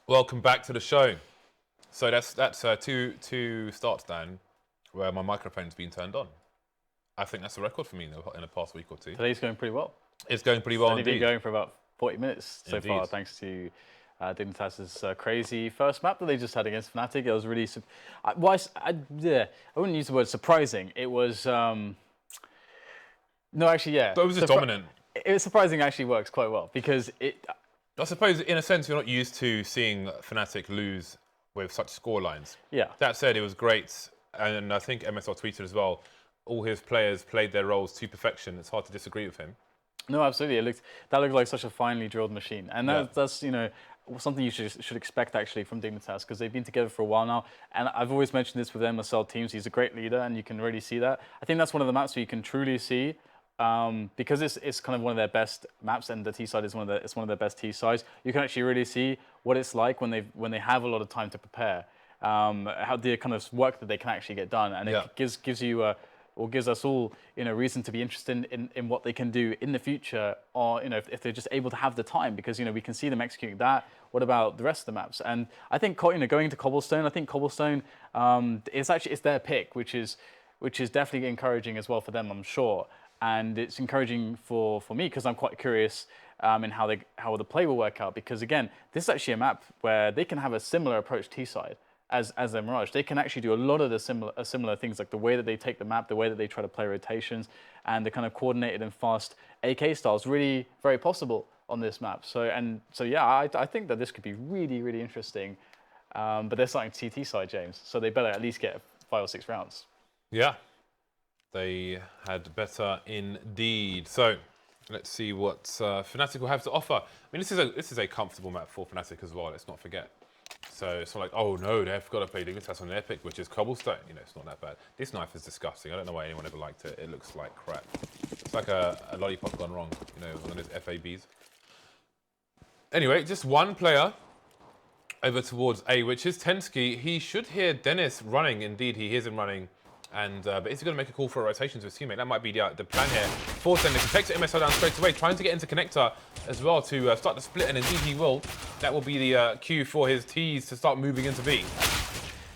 Welcome back to the show. So that's two starts down where my microphone's been turned on. I think that's a record for me in the past week or two. Today's going pretty well. It's going pretty well It's only indeed. been going for about 40 minutes so far, thanks to Dignitas' crazy first map that they just had against Fnatic. It was really, I wouldn't use the word surprising. It was, no, actually, yeah. But it was just dominant. It was surprising actually works quite well because it... I suppose, in a sense, you're not used to seeing Fnatic lose with such score lines. Yeah. That said, it was great, and I think MSL tweeted as well, all his players played their roles to perfection. It's hard to disagree with him. No, absolutely. That looked like such a finely drilled machine. And that's, you know, something you should expect actually from Dignitas, because they've been together for a while now. And I've always mentioned this with MSL teams. He's a great leader, and you can really see that. I think that's one of the maps where you can truly see, because it's kind of one of their best maps, and the T side is one of their best T sides. You can actually really see what it's like when they have a lot of time to prepare, how the kind of work that they can actually get done, and it gives you or gives us all, you know, reason to be interested in what they can do in the future, or, you know, if they're just able to have the time, because, you know, we can see them executing that. What about the rest of the maps? And I think, you know, going to Cobblestone, I think Cobblestone it's their pick, which is definitely encouraging as well for them, I'm sure. And it's encouraging for me, because I'm quite curious in how the play will work out, because again, this is actually a map where they can have a similar approach T side as their Mirage. They can actually do a lot of the similar things, like the way that they take the map, the way that they try to play rotations, and the kind of coordinated and fast AK styles, really very possible on this map. So yeah, I think that this could be really, really interesting. But they're starting CT side, James, so they better at least get 5 or 6 rounds. Yeah, they had better indeed. So let's see what Fnatic will have to offer. I mean, this is a comfortable map for Fnatic as well. Let's not forget. So it's not like, oh no, they've got to play Dignitas on their pick, which is Cobblestone. You know, it's not that bad. This knife is disgusting. I don't know why anyone ever liked it. It looks like crap. It's like a lollipop gone wrong, you know, one of those FABs. Anyway, just one player over towards A, which is tenzki. He should hear Dennis running. Indeed, he hears him running. And but is he going to make a call for a rotation to his teammate? That might be the plan here. Force Dennis takes the MSL down straight away, trying to get into connector as well to start the split, and indeed he will. That will be the cue for his T's to start moving into B.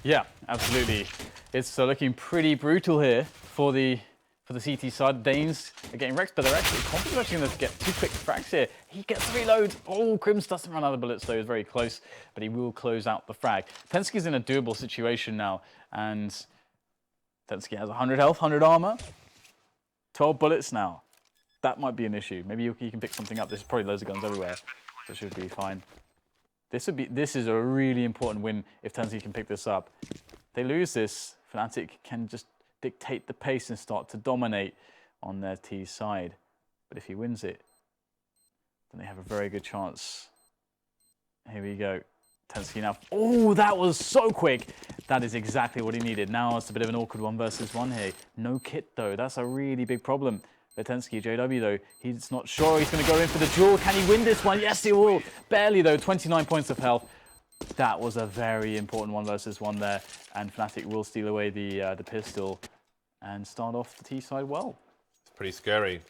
Yeah, absolutely. It's looking pretty brutal here for the CT side. Danes are getting wrecked, but they're actually going to get 2 quick frags here. He gets the reload. Oh, KRIMZ doesn't run out of bullets, though. He's very close, but he will close out the frag. tenzki's in a doable situation now, and tenzki has 100 health, 100 armor, 12 bullets now. That might be an issue. Maybe you can pick something up. There's probably loads of guns everywhere, so it should be fine. This is a really important win if tenzki can pick this up. If they lose this, Fnatic can just dictate the pace and start to dominate on their T side. But if he wins it, then they have a very good chance. Here we go. tenzki now. Oh, that was so quick. That is exactly what he needed. Now it's a bit of an awkward 1 versus 1 here. No kit though. That's a really big problem. For tenzki, JW though, he's not sure he's going to go in for the duel. Can he win this one? Yes, he will. Barely though. 29 points of health. That was a very important 1 versus 1 there, and Fnatic will steal away the pistol and start off the T side well. It's pretty scary.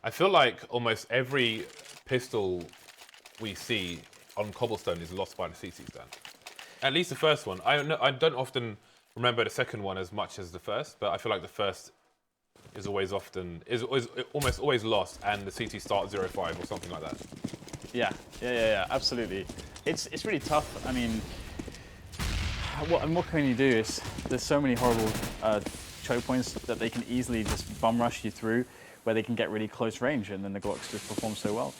I feel like almost every pistol we see on Cobblestone is lost by the CT stand. At least the first one. I don't often remember the second one as much as the first, but I feel like the first is almost always lost, and the CT start 0-5 or something like that. Yeah, absolutely. It's really tough. I mean, what can you do? There's so many horrible choke points that they can easily just bum rush you through, where they can get really close range, and then the Glocks just perform so well.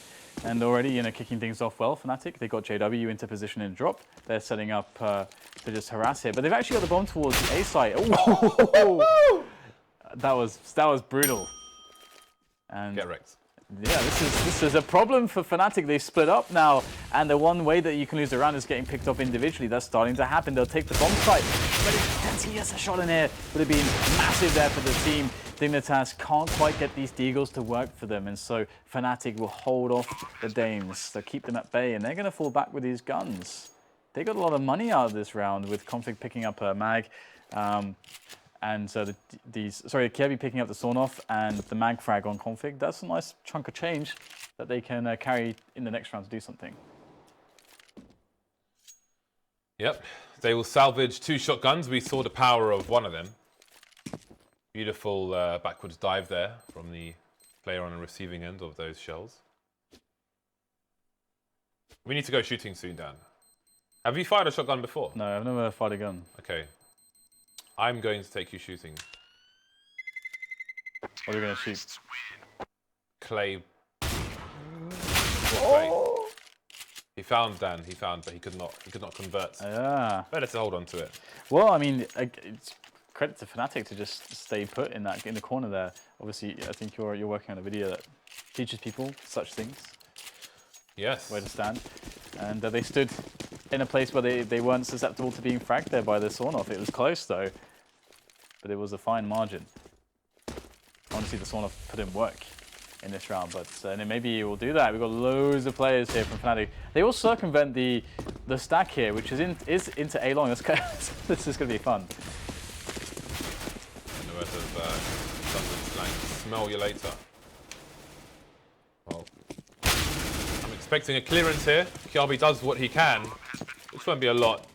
And already, you know, kicking things off well, Fnatic. They got JW into position in drop. They're setting up to just harass here, but they've actually got the bomb towards the A side. Oh, that was brutal. And get wrecked. Yeah, this is a problem for Fnatic. They've split up now, and the one way that you can lose the round is getting picked off individually. That's starting to happen. They'll take the bomb site, but tenzki gets a shot in here. Would have been massive there for the team. Dignitas can't quite get these deagles to work for them, and so Fnatic will hold off the Danes. They'll keep them at bay, and they're going to fall back with these guns. They got a lot of money out of this round with Config picking up a mag. And so Kjærbye picking up the sawn-off and the mag frag on Config. That's a nice chunk of change that they can carry in the next round to do something. Yep, they will salvage 2 shotguns. We saw the power of one of them. Beautiful backwards dive there from the player on the receiving end of those shells. We need to go shooting soon, Dan. Have you fired a shotgun before? No, I've never fired a gun. Okay. I'm going to take you shooting. What are you going to shoot? Clay. Oh! He found Dan. He found, but he could not convert. Yeah. Better to hold on to it. Well, I mean, it's credit to Fnatic to just stay put in the corner there. Obviously, I think you're working on a video that teaches people such things. Yes. Where to stand, and they stood in a place where they weren't susceptible to being fragged there by the Sawn-Off. It was close though, but it was a fine margin. I want to see the Sawn-Off put in work in this round, but maybe he will do that. We've got loads of players here from Fnatic. They will circumvent the stack here, which is into A long. This is going to be fun. And the rest of London slang, smell you later. Well, I'm expecting a clearance here. Kjaerbye does what he can, which won't be a lot.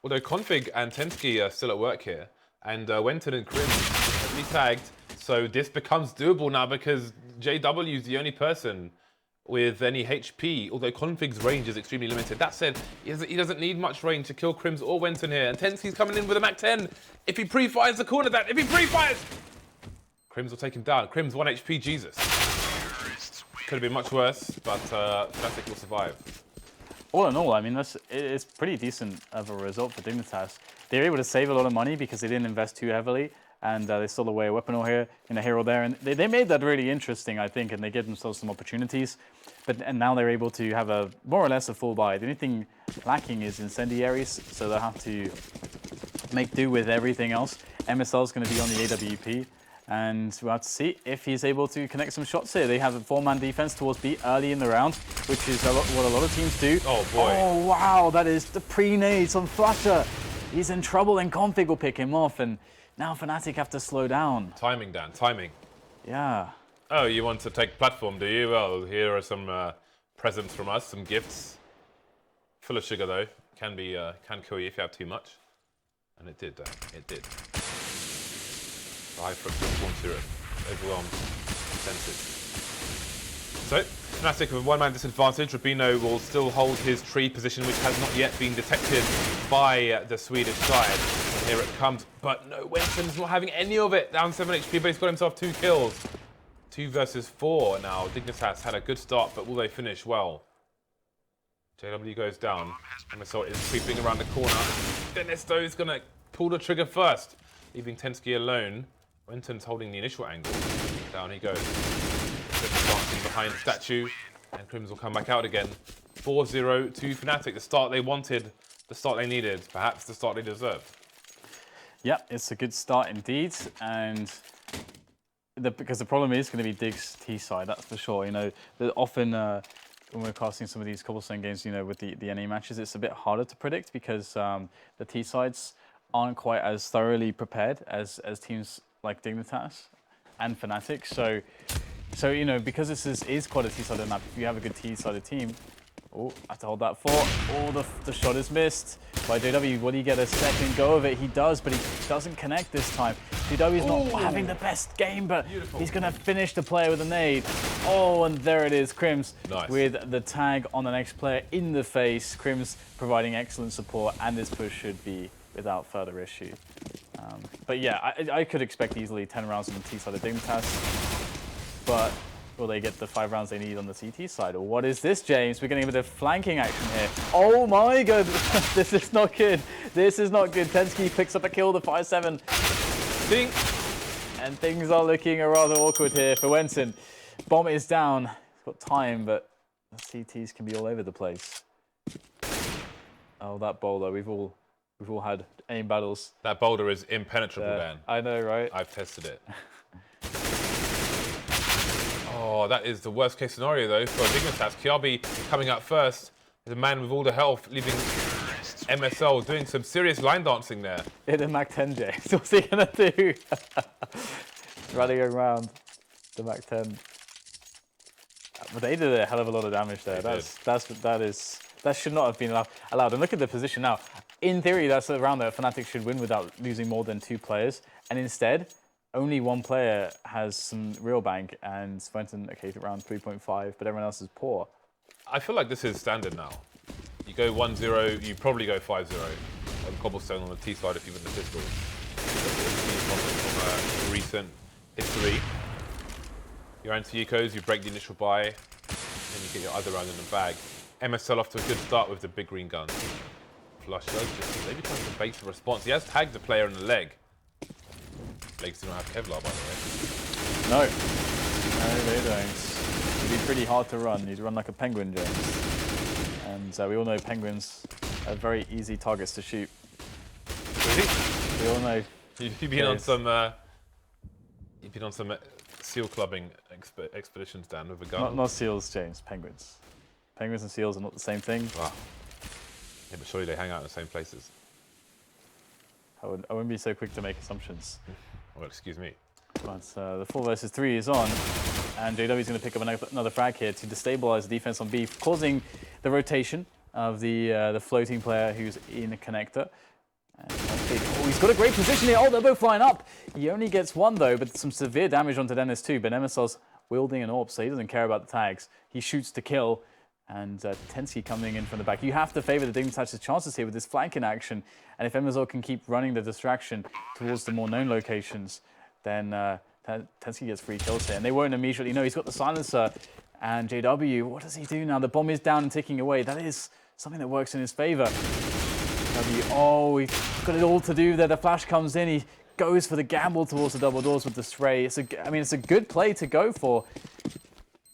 Although Config and tenzki are still at work here, and wenton and KRIMZ have been tagged. So this becomes doable now because JW is the only person with any HP, although Config's range is extremely limited. That said, he doesn't need much range to kill KRIMZ or wenton here. And tenzki's coming in with a Mac-10. If he pre-fires the corner that, if he pre-fires! KRIMZ will take him down. KRIMZ 1 HP, Jesus. Could have been much worse, but Fnatic will survive. All in all, I mean, it's pretty decent of a result for Dignitas. They're able to save a lot of money because they didn't invest too heavily. And they stole away a weapon here and a hero there. And they made that really interesting, I think, and they gave themselves some opportunities. And now they're able to have a more or less a full buy. The only thing lacking is incendiaries, so they'll have to make do with everything else. MSL is going to be on the AWP, and we'll have to see if he's able to connect some shots here. They have a 4-man defense towards B early in the round, which is what a lot of teams do. Oh, boy. Oh, wow, that is the pre-nades on flusha. He's in trouble, and Config will pick him off. And now Fnatic have to slow down. Timing, Dan, timing. Yeah. Oh, you want to take platform, do you? Well, here are some presents from us, some gifts. Full of sugar, though. Can kill you if you have too much. And it did, Dan. It did. High fructose corn syrup. Overwhelmed senses. So, Fnatic with a 1-man disadvantage. RUBINO will still hold his tree position, which has not yet been detected by the Swedish side. And here it comes, but no, wenton's not having any of it. Down 7 HP, but he's got himself 2 kills. 2 versus 4 now. Dignitas had a good start, but will they finish well? JW goes down. MSL is creeping around the corner. Denisto is going to pull the trigger first, leaving tenzki alone. wenton's holding the initial angle. Down he goes. Dancing behind the statue, and KRIMZ will come back out again. 4-0 to Fnatic, the start they wanted, the start they needed, perhaps the start they deserved. Yeah, it's a good start indeed, and because the problem is going to be Dig's T side, that's for sure. You know, often when we're casting some of these Cobblestone games, you know, with the NA matches, it's a bit harder to predict because the T sides aren't quite as thoroughly prepared as teams like Dignitas and Fnatic. So you know, because this is quite a T-sided map, if you have a good T-sided team, oh, I have to hold that fort. Oh, the shot is missed by JW. Will he get a second go of it? He does, but he doesn't connect this time. JW's not having the best game, but he's going to finish the player with a nade. Oh, and there it is, KRIMZ with the tag on the next player in the face. KRIMZ providing excellent support, and this push should be without further issue. But yeah, I could expect easily 10 rounds on the T-sided Dignitas. But will they get the 5 rounds they need on the CT side? Or what is this, James? We're getting a bit of flanking action here. Oh my god, this is not good. This is not good. tenzki picks up a kill, the 5-7. And things are looking rather awkward here for wenton. Bomb is down. He's got time, but the CTs can be all over the place. Oh, that boulder. We've all had aim battles. That boulder is impenetrable, Dan. I know, right? I've tested it. Oh, that is the worst case scenario, though, for Dignitas. Kjaerbye coming up first is a man with all the health, leaving MSL doing some serious line dancing there. In a Mac-10, James. What's he going to do? Running around the Mac-10. But they did a hell of a lot of damage there. That is That should not have been allowed. And look at the position now. In theory, that's a round that Fnatic should win without losing more than 2 players. And instead, only 1 player has some real bank, and wenton, okay, around 3.5, but everyone else is poor. I feel like this is standard now. You go 1-0, you probably go 5-0. On Cobblestone on the T side if you win the pistol. From recent history. Your anti-ecos, you break the initial buy, and you get your other round in the bag. MSL off to a good start with the big green gun. Flusha just maybe trying to bait the response. He has tagged the player in the leg. Legs do not have Kevlar, by the way. No. No, they don't. It'd be pretty hard to run. You'd run like a penguin, James. And we all know penguins are very easy targets to shoot. Really? We all know. You've been on some. You've been on some seal clubbing expeditions, Dan, with a gun. Not seals, James. Penguins. Penguins and seals are not the same thing. Wow. Yeah, but surely they hang out in the same places. I wouldn't be so quick to make assumptions. Well, excuse me. But the 4 versus 3 is on, and JW is going to pick up another frag here to destabilize the defense on B, causing the rotation of the floating player who's in a connector. And he's got a great position here. Oh, they're both flying up. He only gets 1 though, but some severe damage onto Dennis too. But MSL's wielding an AWP, so he doesn't care about the tags. He shoots to kill, and tenzki coming in from the back. You have to favor the Dignitas' chances here with this flanking action. And if MSL can keep running the distraction towards the more known locations, then tenzki gets 3 kills here. And they won't immediately know. He's got the silencer. And JW, what does he do now? The bomb is down and ticking away. That is something that works in his favor. JW, oh, he's got it all to do there. The flash comes in. He goes for the gamble towards the double doors with the spray. It's a good play to go for.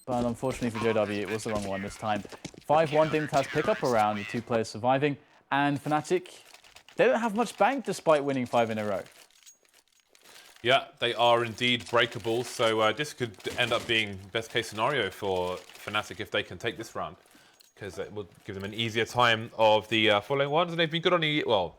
But unfortunately for JW, it was the wrong one this time. 5-1 Dignitas pick up around, the 2 players surviving. And Fnatic, they don't have much bank despite winning 5 in a row. Yeah, they are indeed breakable. So this could end up being best case scenario for Fnatic if they can take this round, because it will give them an easier time of the following ones. And they've been good on the, well,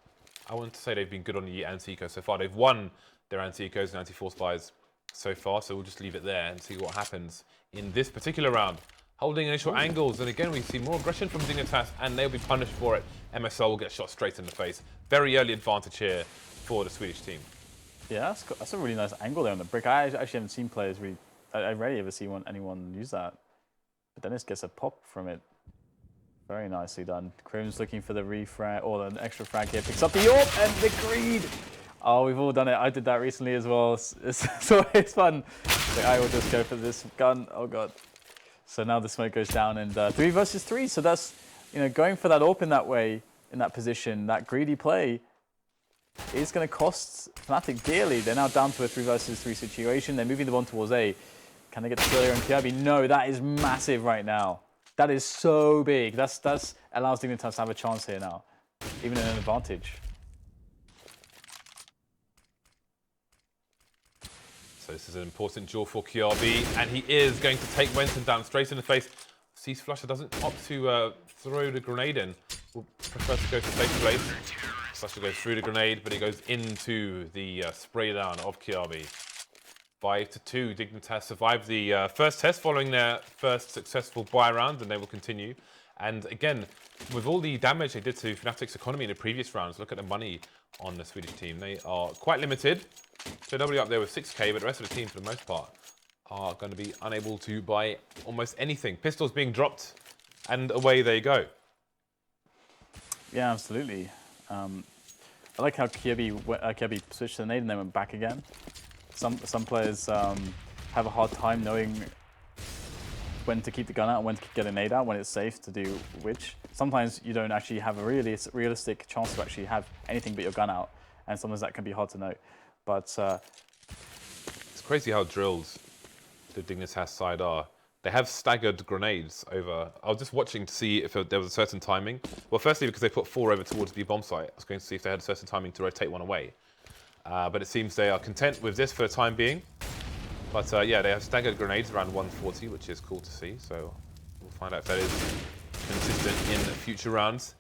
I wouldn't say they've been good on the anti-eco so far. They've won their anti-ecos and anti-force buys so far. So we'll just leave it there and see what happens in this particular round. Holding initial angles, and again we see more aggression from Dignitas, and they'll be punished for it. MSL will get shot straight in the face. Very early advantage here for the Swedish team. Yeah, that's a really nice angle there on the brick. I actually haven't seen players I rarely ever see anyone use that. But Dennis gets a pop from it. Very nicely done. KRIMZ looking for the refrag, or an extra frag here. Picks up the AWP and the greed. Oh, we've all done it. I did that recently as well. It's always fun. Like, I will just go for this gun. Oh god. So now the smoke goes down, and 3 versus 3. So that's, going for that AWP in that way, in that position, that greedy play is going to cost Fnatic dearly. They're now down to a 3 versus 3 situation. They're moving the bomb towards A. Can they get the Kjærbye and Kjærbye? No, that is massive right now. That is so big. That's allows Dignitas to have a chance here now, even in an advantage. So this is an important duel for Kjærbye, and he is going to take wenton down straight in the face. Sees flusha, doesn't opt to throw the grenade in. Will prefer to go to safe place. flusha goes through the grenade, but it goes into the spray down of Kjærbye. 5-2, Dignitas survived the first test following their first successful buy round, and they will continue. And again, with all the damage they did to Fnatic's economy in the previous rounds, look at the money on the Swedish team. They are quite limited. JW up there with 6k, but the rest of the team, for the most part, are going to be unable to buy almost anything. Pistols being dropped, and away they go. Yeah, absolutely. I like how Kjærbye switched the nade and then went back again. Some players have a hard time knowing when to keep the gun out and when to get a nade out, when it's safe to do which. Sometimes you don't actually have a realistic chance to actually have anything but your gun out, and sometimes that can be hard to know. But it's crazy how drilled the Dignitas side are. They have staggered grenades over. I was just watching to see if there was a certain timing. Well, firstly, because they put 4 over towards the bomb site, I was going to see if they had a certain timing to rotate 1 away. But it seems they are content with this for the time being. But yeah, they have staggered grenades around 140, which is cool to see. So we'll find out if that is consistent in future rounds.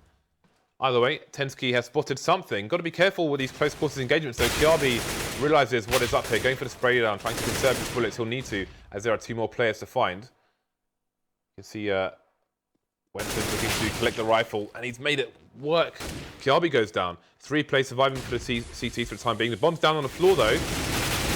Either way, tenzki has spotted something. Got to be careful with these close quarters engagements. So Kjærbye realizes what is up here, going for the spray down, trying to conserve his bullets. He'll need to, as there are 2 more players to find. You can see wenton's looking to collect the rifle, and he's made it work. Kjaerbye goes down. 3-play surviving for the CT for the time being. The bomb's down on the floor, though.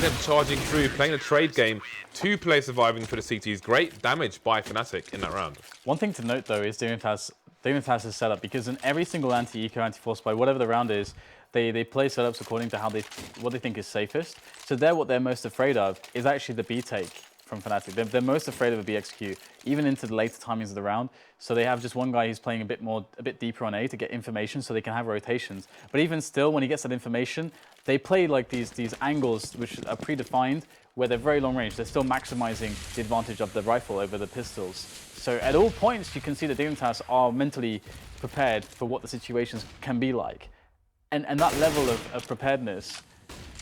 Them charging through, playing a trade game. 2-play surviving for the CTs. Great damage by Fnatic in that round. One thing to note, though, is Dignitas' setup, because in every single anti-eco, anti-force buy, whatever the round is, they play setups according to what they think is safest. So what they're most afraid of is actually the B take from Fnatic. They're most afraid of a B execute, even into the later timings of the round. So they have just one guy who's playing a bit deeper on A to get information so they can have rotations. But even still, when he gets that information, they play like these angles which are predefined, where they're very long range. They're still maximizing the advantage of the rifle over the pistols. So at all points, you can see that Dignitas are mentally prepared for what the situations can be like. And that level of preparedness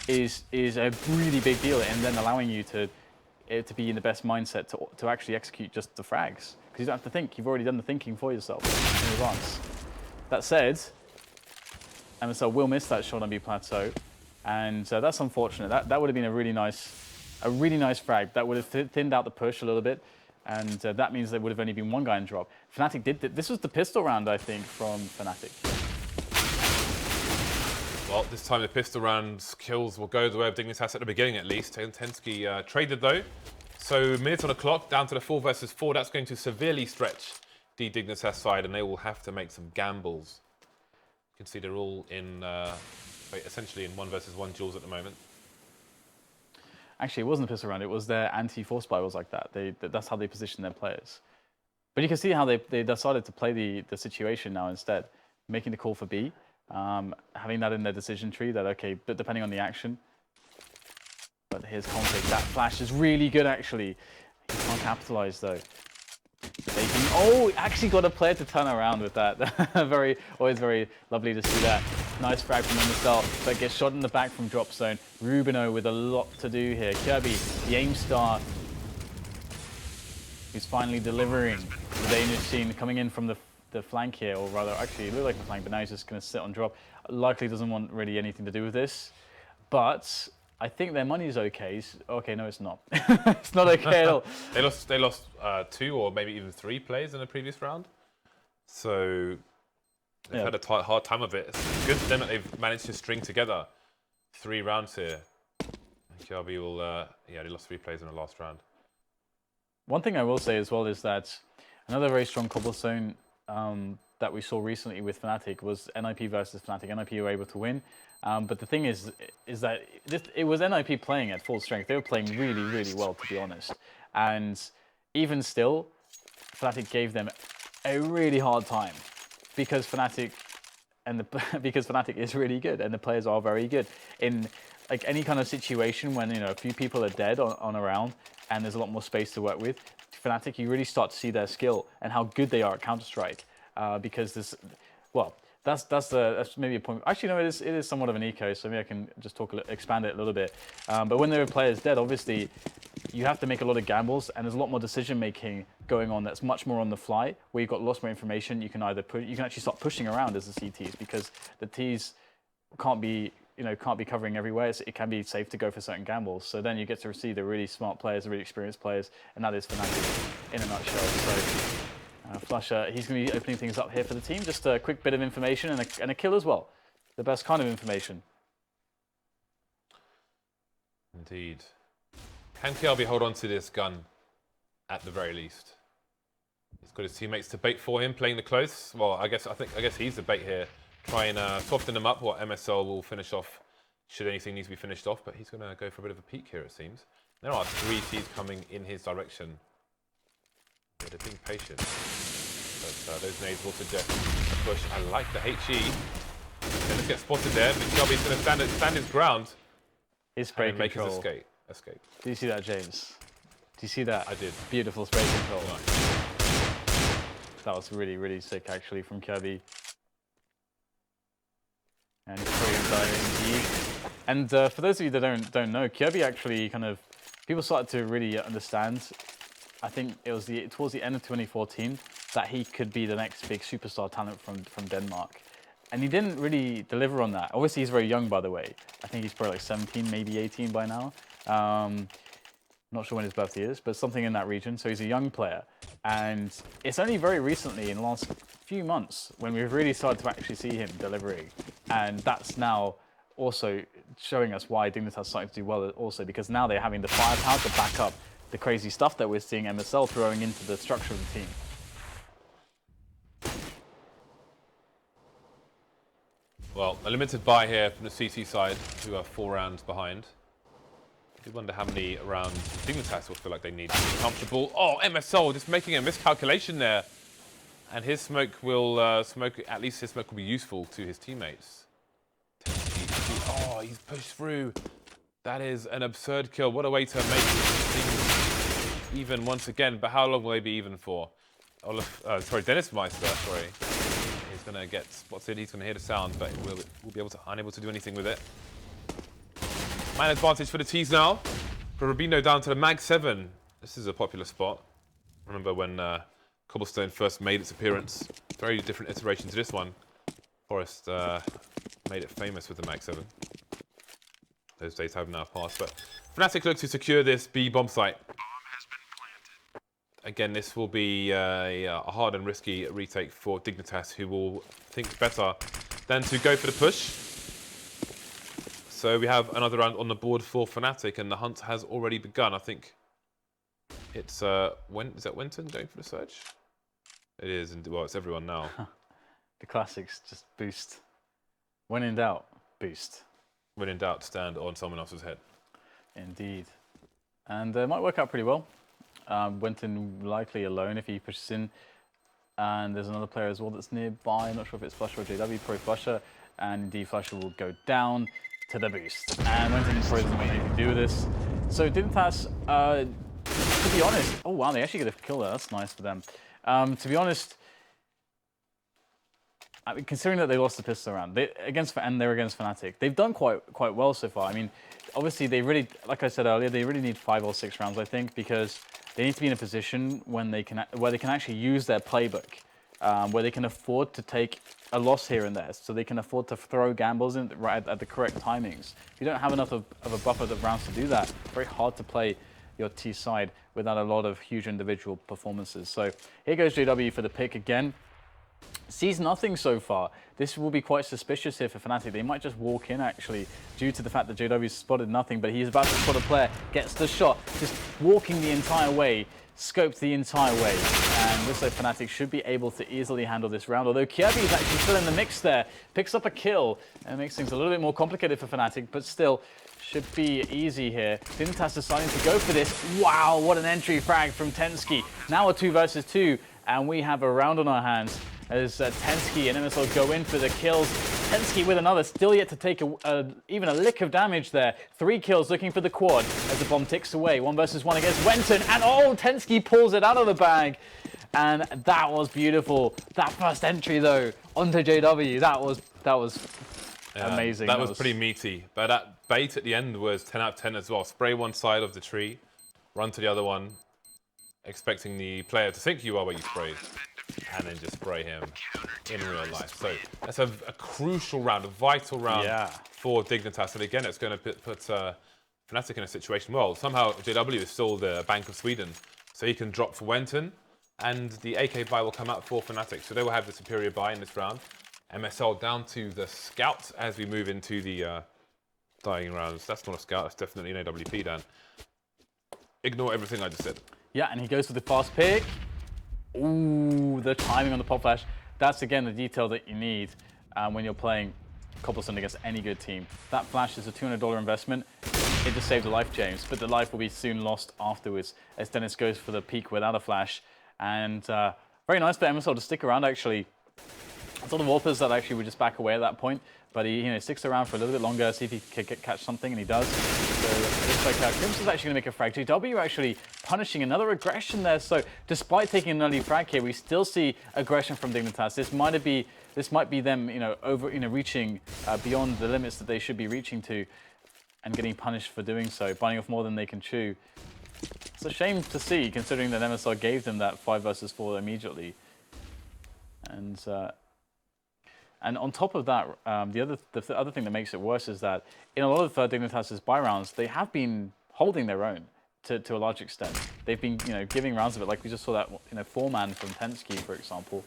is a really big deal, and then allowing you to be in the best mindset to actually execute just the frags. Because you don't have to think, you've already done the thinking for yourself in advance. That said, MSL will miss that shot on B plateau, and that's unfortunate. That would have been a really nice frag. That would have thinned out the push a little bit, and that means there would have only been one guy in drop. Fnatic this was the pistol round, I think, from Fnatic. Well, this time the pistol round kills will go the way of Dignitas at the beginning, at least. tenzki traded, though. So minutes on the clock, down to the 4 versus 4. That's going to severely stretch the Dignitas side, and they will have to make some gambles. You can see they're all in, essentially in 1 versus 1 duels at the moment. Actually, it wasn't a pistol round. It was their anti-force buy was like that. That's how they position their players. But you can see how they decided to play the situation now instead, making the call for B. Having that in their decision tree, that okay, but depending on the action. But here's config. That flash is really good, actually. He can't capitalize though. Actually got a player to turn around with that. Always very lovely to see that. Nice frag from MSL, but gets shot in the back from drop zone. RUBINO with a lot to do here. Kjærbye, the aim star, who's finally delivering. The Danish team coming in from the flank here, or rather, actually, it looked like the flank, but now he's just going to sit on drop. Likely doesn't want really anything to do with this, but I think their money is okay. Okay, no, it's not. It's not okay at all. They lost 2 or maybe even 3 plays in the previous round, so they've had a hard time of it. It's good for them that they've managed to string together 3 rounds here. Kjærbye will, they lost 3 plays in the last round. One thing I will say as well is that another very strong Cobblestone that we saw recently with Fnatic was NIP versus Fnatic. NIP were able to win, but the thing is that it was NIP playing at full strength. They were playing really, really well, to be honest. And even still, Fnatic gave them a really hard time because Fnatic is really good and the players are very good in like any kind of situation when a few people are dead on a round and there's a lot more space to work with. Fnatic, you really start to see their skill and how good they are at Counter-Strike, because that's maybe a point. Actually, no, it is somewhat of an eco, so maybe I can just expand it a little bit. But when there are players dead, obviously, you have to make a lot of gambles, and there's a lot more decision-making going on that's much more on the fly, where you've got lots more information. You can actually start pushing around as the CTs, because the Ts can't be covering everywhere. So it can be safe to go for certain gambles. So then you get to see the really smart players, the really experienced players, and that is Fnatic in a nutshell. So flusha, he's going to be opening things up here for the team. Just a quick bit of information and a kill as well. The best kind of information. Indeed. Can Kjærbye hold on to this gun at the very least? He's got his teammates to bait for him, playing the close. Well, I guess he's the bait here. Try and soften them up. What MSL will finish off, should anything need to be finished off, but he's going to go for a bit of a peek here, it seems. There are 3 Ts coming in his direction. Yeah, they're being patient. But those nades will suggest a push. I like the HE. Then let's get spotted there, but Kjærbye's going to stand his ground. His spray and make control. his escape. Do you see that, James? Do you see that? I did. Beautiful spray control. Nice. That was really, really sick, actually, from Kjærbye. And indeed. And for those of you that don't know, Kjærbye actually people started to really understand. I think it was towards the end of 2014 that he could be the next big superstar talent from Denmark. And he didn't really deliver on that. Obviously, he's very young, by the way. I think he's probably like 17, maybe 18 by now. Not sure when his birthday is, but something in that region. So he's a young player. And it's only very recently, in the last few months, when we've really started to actually see him delivering. And that's now also showing us why Dignitas is starting to do well also, because now they're having the firepower to back up the crazy stuff that we're seeing MSL throwing into the structure of the team. Well, a limited buy here from the CT side, who are 4 rounds behind. I do wonder how many rounds Dignitas will feel like they need to be comfortable. Oh, MSL just making a miscalculation there. And his smoke will, at least his smoke will be useful to his teammates. Oh, he's pushed through. That is an absurd kill. What a way to make things even once again. But how long will they be even for? Dennis Meister, sorry. He's going to get spotted. He's going to hear the sound, but we'll be unable to do anything with it. Man advantage for the T's now. For RUBINO down to the Mag 7. This is a popular spot. Remember when Cobblestone first made its appearance. Very different iteration to this one. Forest made it famous with the Mag 7. Those days have now passed, but Fnatic look to secure this B bomb site. Again, this will be a hard and risky retake for Dignitas, who will think better than to go for the push. So we have another round on the board for Fnatic, and the hunt has already begun. I think it's is that wenton going for the search? It is, and well, it's everyone now. The classics just boost. When in doubt, boost. When in doubt, stand on someone else's head. Indeed. And it might work out pretty well. wenton likely alone if he pushes in. And there's another player as well that's nearby. I'm not sure if it's flusha or JW, probably flusha. And indeed, flusha will go down to the boost. And wenton probably doesn't want anything to do with this. So Dignitas, to be honest, oh wow, they actually get a kill there. That's nice for them. To be honest, I mean, considering that they lost the pistol round, they're against Fnatic, they've done quite well so far. I mean, obviously they really, like I said earlier, they really need 5 or 6 rounds, I think, because they need to be in a position when where they can actually use their playbook, where they can afford to take a loss here and there, so they can afford to throw gambles in right at the correct timings. If you don't have enough of a buffer of rounds to do that, it's very hard to play your T side without a lot of huge individual performances. So here goes JW for the pick again. Sees nothing so far. This will be quite suspicious here for Fnatic. They might just walk in, actually, due to the fact that JW spotted nothing, but he's about to spot a player, gets the shot, just walking the entire way, scoped the entire way, and looks like Fnatic should be able to easily handle this round, although Kjærbye is actually still in the mix there, picks up a kill, and makes things a little bit more complicated for Fnatic, but still, should be easy here. Dignitas deciding to go for this. Wow, what an entry frag from tenzki. Now a 2 versus 2, and we have a round on our hands as tenzki and MSL go in for the kills. tenzki with another, still yet to take even a lick of damage there. 3 kills looking for the quad as the bomb ticks away. 1 versus 1 against wenton, and oh, tenzki pulls it out of the bag. And that was beautiful. That first entry though, onto JW, that was amazing. That was pretty meaty. But that bait at the end was 10 out of 10 as well. Spray one side of the tree, run to the other one, expecting the player to think you are where you sprayed, and then just spray him in real life. So that's a crucial round, a vital round for Dignitas. And again, it's going to put Fnatic in a situation. Well, somehow JW is still the Bank of Sweden, so he can drop for wenton, and the AK buy will come out for Fnatic. So they will have the superior buy in this round. MSL down to the scout as we move into the dying rounds. That's not a scout, that's definitely an AWP, Dan. Ignore everything I just said. Yeah, and he goes for the fast pick. Ooh, the timing on the pop flash. That's, again, the detail that you need when you're playing Cobblestone against any good team. That flash is a $200 investment. It just saved a life, James, but the life will be soon lost afterwards as Dennis goes for the peek without a flash. And very nice for MSL to stick around, actually. I thought the Warpers that actually would just back away at that point, but he sticks around for a little bit longer, see if he can catch something, and he does. So it looks like KRIMZ is actually going to make a frag. JW actually punishing another aggression there. So despite taking an early frag here, we still see aggression from Dignitas. This might be them, reaching beyond the limits that they should be reaching to, and getting punished for doing so, biting off more than they can chew. It's a shame to see, considering that MSL gave them that 5 versus 4 immediately. And on top of that, the other thing that makes it worse is that in a lot of Dignitas' buy rounds, they have been holding their own. to a large extent. They've been, giving rounds of it. Like we just saw that, 4-man from tenzki, for example.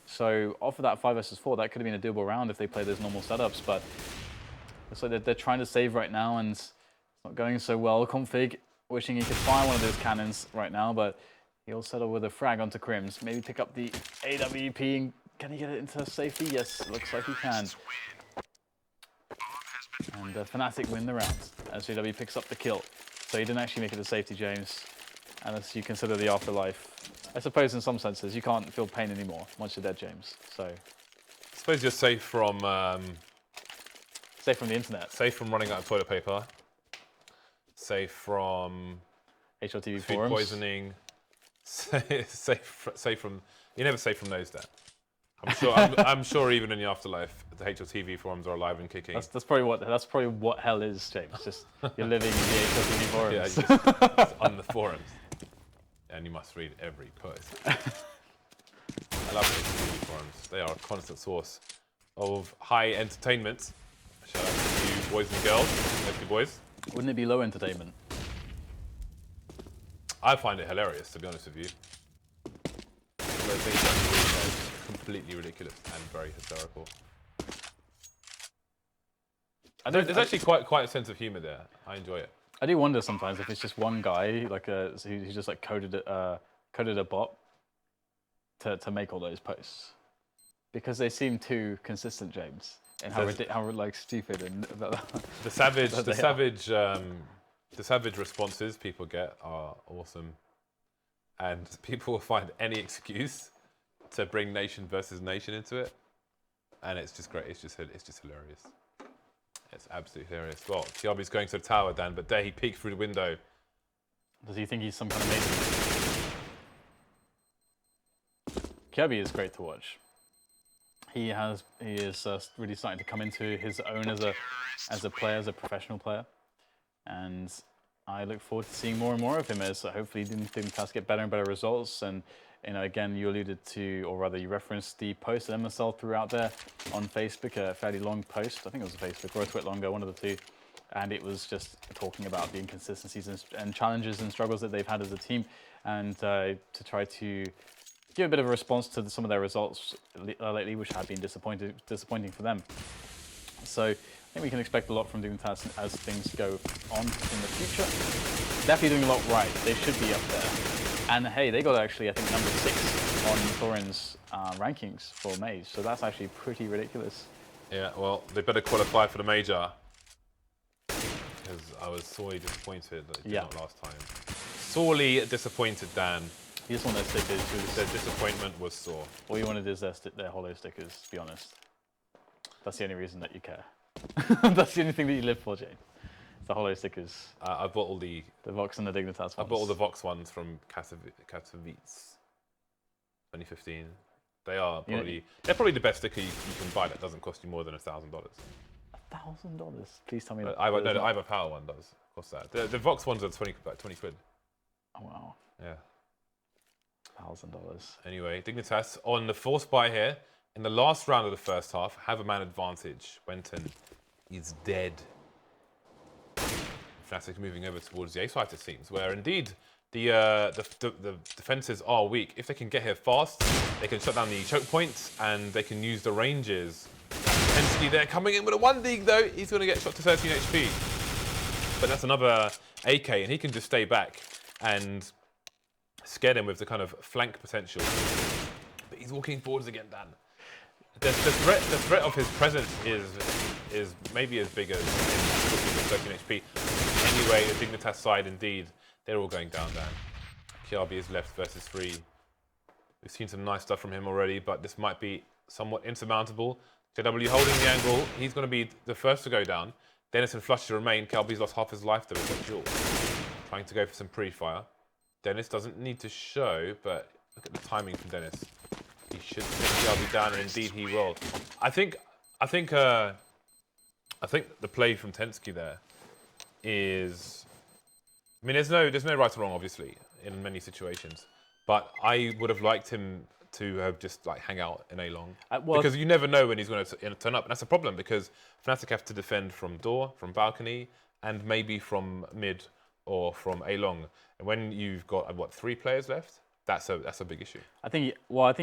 So off of that 5 versus 4, that could have been a doable round if they played those normal setups. But it's like they're trying to save right now, and it's not going so well. Config wishing he could fire one of those cannons right now, but he'll settle with a frag onto KRIMZ. Maybe pick up the AWP, and can he get it into safety? Yes, it looks like he can. And Fnatic win the round as JW picks up the kill. So he didn't actually make it to safety, James. Unless you consider the afterlife. I suppose in some senses you can't feel pain anymore once you're dead, James. So I suppose you're safe from the internet. Safe from running out of toilet paper. Safe from HLTV food forums. poisoning. Safe from you're never safe from those there. I'm sure even in the afterlife, the HLTV forums are alive and kicking. That's probably what hell is, James. Just you're living in the HLTV forums. Yeah, just on the forums, and you must read every post. I love HLTV forums. They are a constant source of high entertainment. Shout out to you boys and girls, mostly boys. Wouldn't it be low entertainment? I find it hilarious, to be honest with you. Those things are completely ridiculous and very hysterical. There's actually quite a sense of humour there. I enjoy it. I do wonder sometimes if it's just one guy, who just coded a bot to make all those posts, because they seem too consistent, James, and how stupid and the savage responses people get are awesome, and people will find any excuse to bring nation versus nation into it, and it's just great. It's just hilarious. It's absolutely hilarious. Well, Kjærbye's going to the tower, Dan, but there he peeked through the window. Does he think he's some kind of mason? Kjærbye is great to watch. He is really starting to come into his own as a player, as a professional player, and I look forward to seeing more and more of him as hopefully Dignitas get better and better results. And again, you alluded to, or rather you referenced the post that MSL threw out there on Facebook, a fairly long post. I think it was a Facebook or a tweet longer, one of the two. And it was just talking about the inconsistencies and challenges and struggles that they've had as a team, and to try to give a bit of a response to some of their results lately, which have been disappointing for them. So I think we can expect a lot from Dignitas as things go on in the future. Definitely doing a lot right. They should be up there. And hey, they got actually, I think, number 6 on Thorin's rankings for Maze. So that's actually pretty ridiculous. Yeah, well, they better qualify for the major. Because I was sorely disappointed that they did not last time. Sorely disappointed, Dan. You just want their stickers. Their disappointment was sore. All you wanted is their hollow stickers, to be honest. That's the only reason that you care. That's the only thing that you live for, Jane. The hollow stickers. I bought all the Vox and the Dignitas ones. I bought all the Vox ones from Katowice 2015. They're probably the best sticker you can buy that doesn't cost you more than $1,000. $1,000? Please tell me that. The Iva Power one does cost that. The Vox ones are 20 quid. Oh wow. Yeah. $1,000. Anyway, Dignitas on the fourth buy here in the last round of the first half have a man advantage. Wenton is dead. Fnatic moving over towards the A site, it seems, where indeed the defenses are weak. If they can get here fast, they can shut down the choke points and they can use the ranges. tenzki there coming in with a 1 dig though. He's going to get shot to 13 HP. But that's another AK, and he can just stay back and scare them with the kind of flank potential. But he's walking forwards again, Dan. The threat of his presence is maybe as big as 13 HP. Anyway, the Dignitas side, indeed, they're all going down, Dan. Kjærbye is left versus 3. We've seen some nice stuff from him already, but this might be somewhat insurmountable. JW holding the angle. He's going to be the first to go down. Dennis and flusha remain. Kjærbye's lost half his life, though, with that duel. Trying to go for some pre-fire. Dennis doesn't need to show, but look at the timing from Dennis. He should take Kjærbye down, and indeed he will. I think the play from tenzki there is, I mean, there's no right or wrong, obviously, in many situations, but I would have liked him to have just hang out in A long, because you never know when he's going to turn up, and that's a problem because Fnatic have to defend from door, from balcony, and maybe from mid or from A long. And when you've got, what, 3 players left, that's a big issue. I think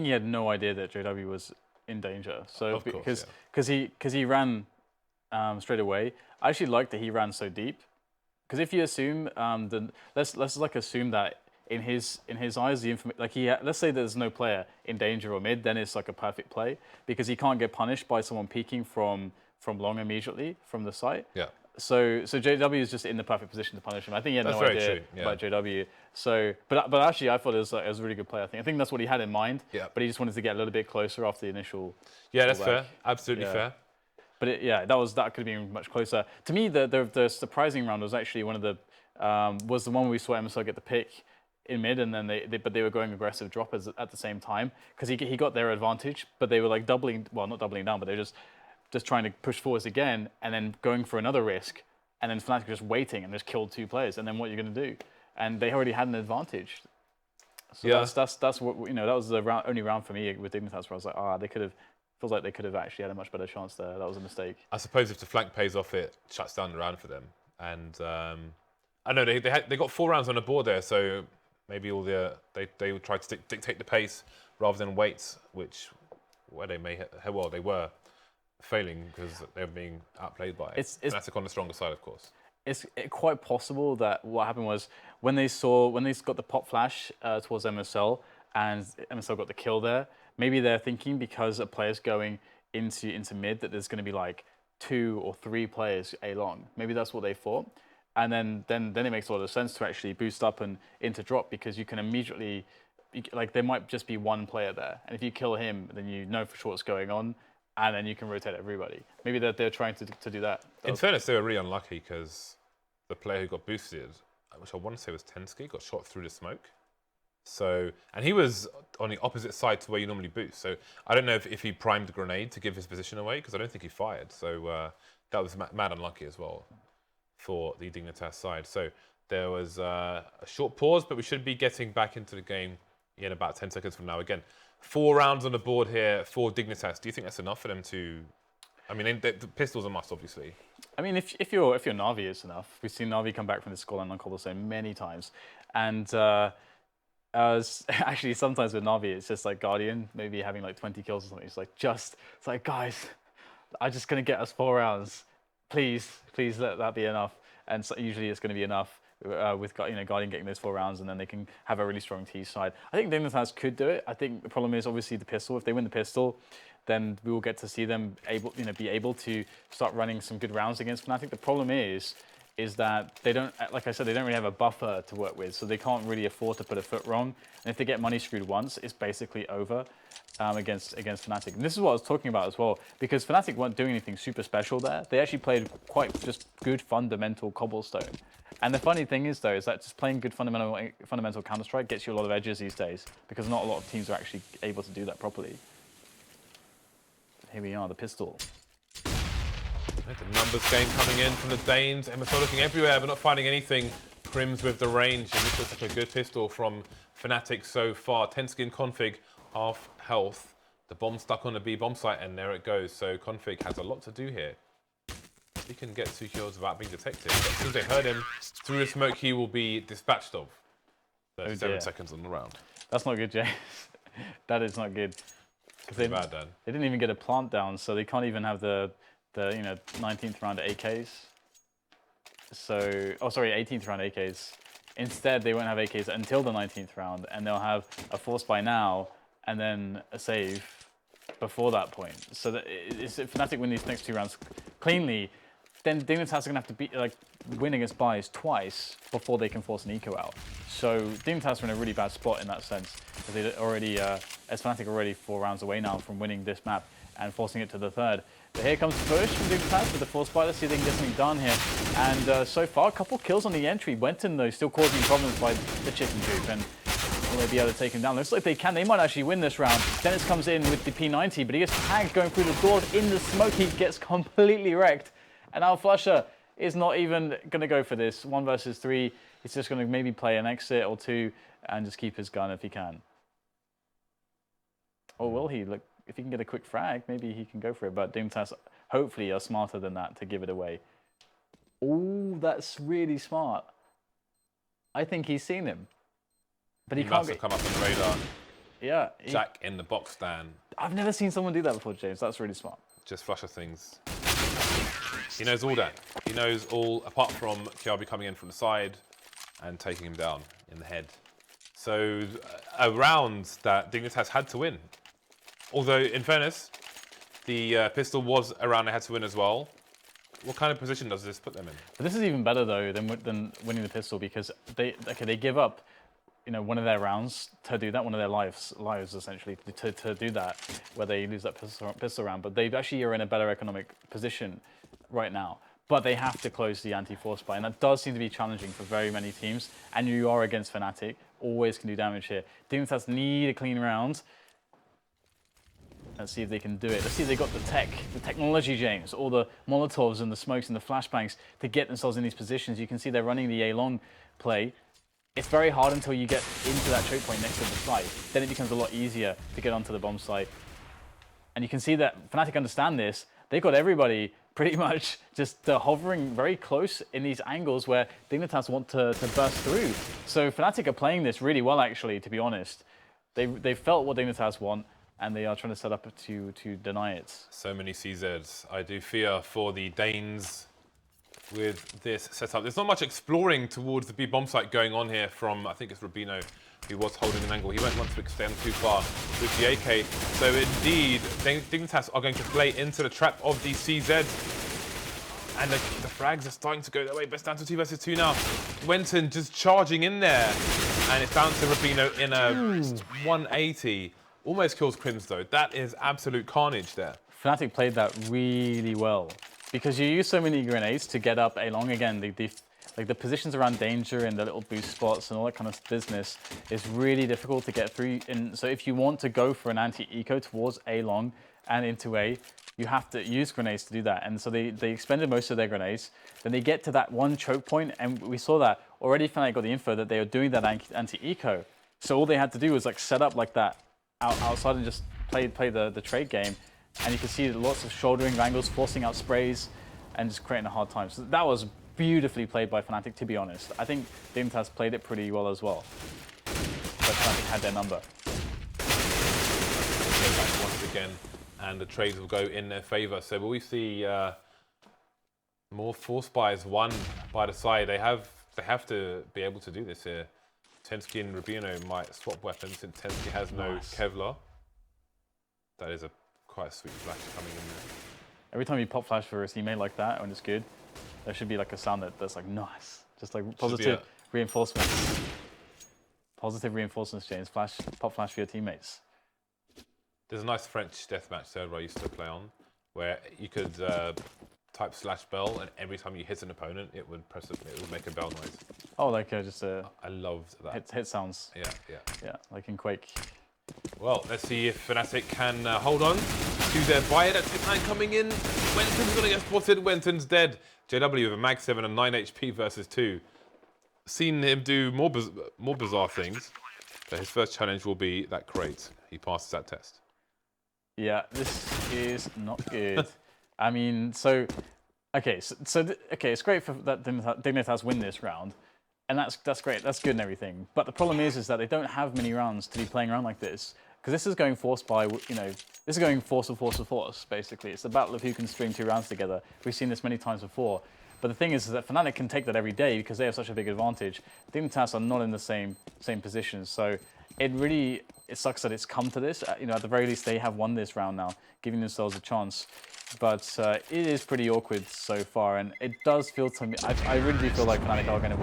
he had no idea that JW was in danger. So because he ran straight away. I actually like that he ran so deep. Because if you assume, let's like assume that in his eyes, the let's say there's no player in danger or mid, then it's like a perfect play because he can't get punished by someone peeking from long immediately from the site. Yeah. So JW is just in the perfect position to punish him. I think he had no idea about JW. So, but actually, I thought it was a really good play. I think that's what he had in mind. Yeah. But he just wanted to get a little bit closer after the initial. Yeah, that's fair. Absolutely fair. But that could have been much closer. To me, the surprising round was actually one of the was the one where we saw MSL get the pick in mid, and then they were going aggressive droppers at the same time because he got their advantage, but they were like not doubling down, but they're just trying to push forwards again, and then going for another risk, and then Fnatic just waiting and just killed 2 players, and then what are you going to do? And they already had an advantage. So that's what that was the only round for me with Dignitas where I was like, they could have. Feels like they could have actually had a much better chance there. That was a mistake. I suppose if the flank pays off, it shuts down the round for them. And I know they got 4 rounds on the board there, so maybe they would try to dictate the pace rather than wait, which they were failing because they were being outplayed by it. Fnatic on the stronger side, of course. It's quite possible that what happened was when they got the pop flash towards MSL and MSL got the kill there. Maybe they're thinking because a player's going into mid that there's going to be like 2 or 3 players A long. Maybe that's what they thought, and then it makes a lot of sense to actually boost up and into drop because you can immediately there might just be 1 player there, and if you kill him, then you know for sure what's going on, and then you can rotate everybody. Maybe they're trying to do that. In fairness, they were really unlucky because the player who got boosted, which I want to say was tenzki, got shot through the smoke. So, and he was on the opposite side to where you normally boost. So I don't know if he primed the grenade to give his position away because I don't think he fired. So that was mad unlucky as well for the Dignitas side. So there was a short pause, but we should be getting back into the game in about 10 seconds from now. Again, 4 rounds on the board here for Dignitas. Do you think that's enough for them to? I mean, the pistol's a must, obviously. I mean, if you're Na'Vi, it's enough. We've seen Na'Vi come back from this scoreline on Cobblestone many times, and. Actually, sometimes with Na'Vi, it's just like Guardian, maybe having like 20 kills or something. It's like, guys, I'm just going to get us 4 rounds. Please let that be enough. And so usually it's going to be enough with Guardian getting those 4 rounds, and then they can have a really strong T side. I think Dignitas could do it. I think the problem is obviously the pistol. If they win the pistol, then we will get to see them be able to start running some good rounds against Fnatic. The problem is that they don't, like I said, they don't really have a buffer to work with, so they can't really afford to put a foot wrong. And if they get money screwed once, it's basically over against Fnatic. And this is what I was talking about as well, because Fnatic weren't doing anything super special there. They actually played quite just good fundamental Cobblestone. And the funny thing is, though, is that just playing good fundamental Counter-Strike gets you a lot of edges these days, because not a lot of teams are actually able to do that properly. Here we are, the pistol. The numbers game coming in from the Danes. MSL looking everywhere, but not finding anything. KRIMZ with the range, and this looks like a good pistol from Fnatic so far. tenzki and config, half health. The bomb stuck on the B bomb site, and there it goes. So config has a lot to do here. He can get 2 kills without being detected. But as soon as they heard him through the smoke, he will be dispatched of. 37 seconds on the round. That's not good, James. That is not good. Pretty bad, Dan. They didn't even get a plant down, so they can't even have the 19th round AKs. So, 18th round AKs. Instead, they won't have AKs until the 19th round, and they'll have a force by now, and then a save before that point. So that if Fnatic win these next 2 rounds cleanly, then Dignitas are gonna have to win against buys twice before they can force an eco out. So Dignitas are in a really bad spot in that sense. They already, as Fnatic already 4 rounds away now from winning this map and forcing it to the 3rd. But here comes the push from Dignitas with the force by. Let's see if they can get something done here. And so far, a couple kills on the entry. wenton, though, still causing problems by the chicken coop. And will they be able to take him down? Looks like they can. They might actually win this round. Dennis comes in with the P90, but he gets tagged going through the doors in the smoke. He gets completely wrecked. And now flusha is not even going to go for this. 1 versus 3. He's just going to maybe play an exit or 2 and just keep his gun if he can. Or will he? Look, if he can get a quick frag, maybe he can go for it. But Dignitas hopefully are smarter than that to give it away. Oh, that's really smart. I think he's seen him. But he he can't must have come up on the radar. Yeah. Jack in the box stand. I've never seen someone do that before, James. That's really smart. Just flusha things. He knows all that. He knows all, apart from Kjærbye coming in from the side and taking him down in the head. So a round that Dignitas had to win. Although, in fairness, the pistol was a round they had to win as well. What kind of position does this put them in? But this is even better though than winning the pistol, because they give up, you know, one of their rounds to do that, one of their lives essentially to do that, where they lose that pistol round. But they actually are in a better economic position right now. But they have to close the anti-force buy, and that does seem to be challenging for very many teams. And you are against Fnatic, always can do damage here. Dignitas need a clean round. Let's see if they can do it. Let's see if they got the technology, James, all the Molotovs and the smokes and the flashbangs to get themselves in these positions. You can see they're running the A-long play. It's very hard until you get into that choke point next to the site. Then it becomes a lot easier to get onto the bomb site. And you can see that Fnatic understand this. They've got everybody pretty much just hovering very close in these angles where Dignitas want to burst through. So Fnatic are playing this really well, actually, to be honest. They felt what Dignitas want, and they are trying to set up to deny it. So many CZs. I do fear for the Danes with this setup. There's not much exploring towards the B bomb site going on here from, I think it's RUBINO, who was holding an angle. He won't want to extend too far with the AK. So indeed, Dignitas are going to play into the trap of the CZ. And the frags are starting to go their way, but it's down to 2 versus 2 now. wenton just charging in there. And it's down to RUBINO in a 180. Almost kills KRIMZ though. That is absolute carnage there. Fnatic played that really well, because you use so many grenades to get up A-long again. Like the positions around danger and the little boost spots and all that kind of business is really difficult to get through. And so if you want to go for an anti-eco towards A-long and into A, you have to use grenades to do that. And so they expended most of their grenades. Then they get to that one choke point, and we saw that already. Fnatic got the info that they were doing that anti-eco. So all they had to do was like set up like that outside and just play the trade game. And you can see lots of shouldering angles, forcing out sprays, and just creating a hard time. So that was beautifully played by Fnatic, to be honest. I think Dignitas played it pretty well as well. But Fnatic had their number. Go back once again, and the trades will go in their favour. So will we see more force buys won by the side? They have to be able to do this here. tenzki and RUBINO might swap weapons since tenzki has no Kevlar. That is quite a sweet flash coming in there. Every time you pop flash for a teammate like that, when it's good, there should be like a sound that's like nice. Just like positive reinforcements. Positive reinforcements, James. Pop flash for your teammates. There's a nice French deathmatch server I used to play on, where you could type /bell, and every time you hit an opponent, it would make a bell noise. Oh, like just I loved that. Hit sounds. Yeah, like in Quake. Well, let's see if Fnatic can hold on to their buy. That's Edman coming in. wenton's going to get spotted. wenton's dead. JW with a mag 7 and 9 HP versus 2. Seen him do more bizarre things, but his first challenge will be that crate. He passes that test. Yeah, this is not good. I mean, so it's great for that Dignitas win this round, and that's great. That's good and everything. But the problem is that they don't have many rounds to be playing around like this, because this is going force by, you know, this is going force for force for force. Basically, it's the battle of who can string 2 rounds together. We've seen this many times before. But the thing is that Fnatic can take that every day because they have such a big advantage. Dignitas are not in the same position, so it sucks that it's come to this. You know, at the very least, they have won this round now, giving themselves a chance. But it is pretty awkward so far, and it does feel to me. I really do feel like Fnatic are going to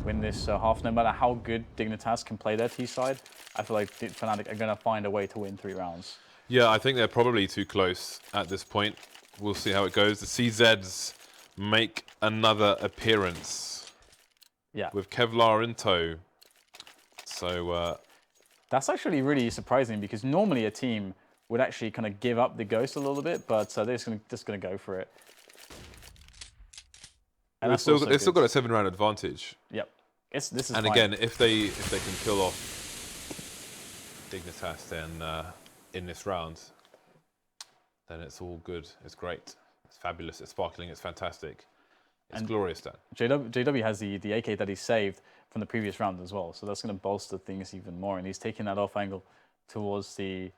win this half, no matter how good Dignitas can play their T side. I feel like Fnatic are going to find a way to win 3 rounds. Yeah, I think they're probably too close at this point. We'll see how it goes. The CZs make another appearance. Yeah. With Kevlar in tow. So that's actually really surprising, because normally a team would actually kind of give up the ghost a little bit, but they're just gonna go for it. And they've still got a 7-round advantage. Yep. This is and fine. Again, if they can kill off Dignitas then in this round, then it's all good. It's great. It's fabulous. It's sparkling. It's fantastic. It's glorious, Dan. JW has the AK that he saved from the previous round as well, so that's going to bolster things even more. And he's taking that off angle towards the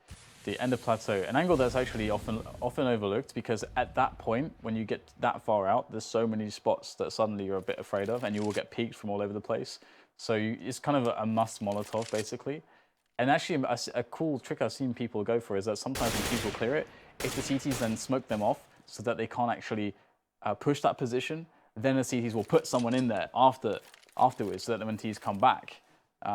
end of plateau, an angle that's actually often overlooked, because at that point, when you get that far out, there's so many spots that suddenly you're a bit afraid of, and you will get peeked from all over the place. So it's kind of a must Molotov, basically. And actually, a cool trick I've seen people go for is that sometimes when people clear it, if the CTs then smoke them off so that they can't actually push that position, then the CTs will put someone in there afterwards, so that when Ts come back,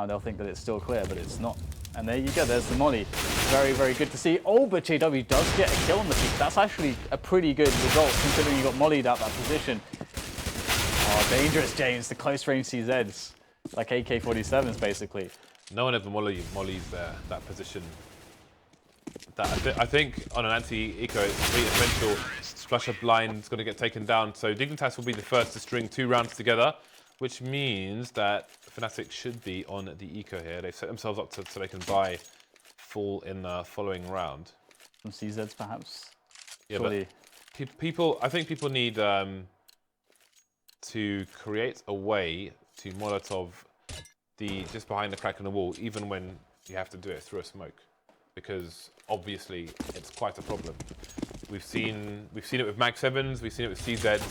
they'll think that it's still clear, but it's not. And there you go, there's the molly. Very, very good to see. Oh, but JW does get a kill on the peak. That's actually a pretty good result, considering he got mollied out that position. Oh, dangerous, James, the close range CZs. Like AK-47s, basically. No one ever mollies that position. I think on an anti-eco, it's really essential. Flusha blind is going to get taken down. So Dignitas will be the first to string 2 rounds together, which means that Fnatic should be on the eco here. They've set themselves up so they can buy full in the following round. Some CZs, perhaps? Yeah, surely. But I think people need to create a way to Molotov just behind the crack in the wall, even when you have to do it through a smoke, because obviously it's quite a problem. We've seen it with Max Evans, we've seen it with CZ.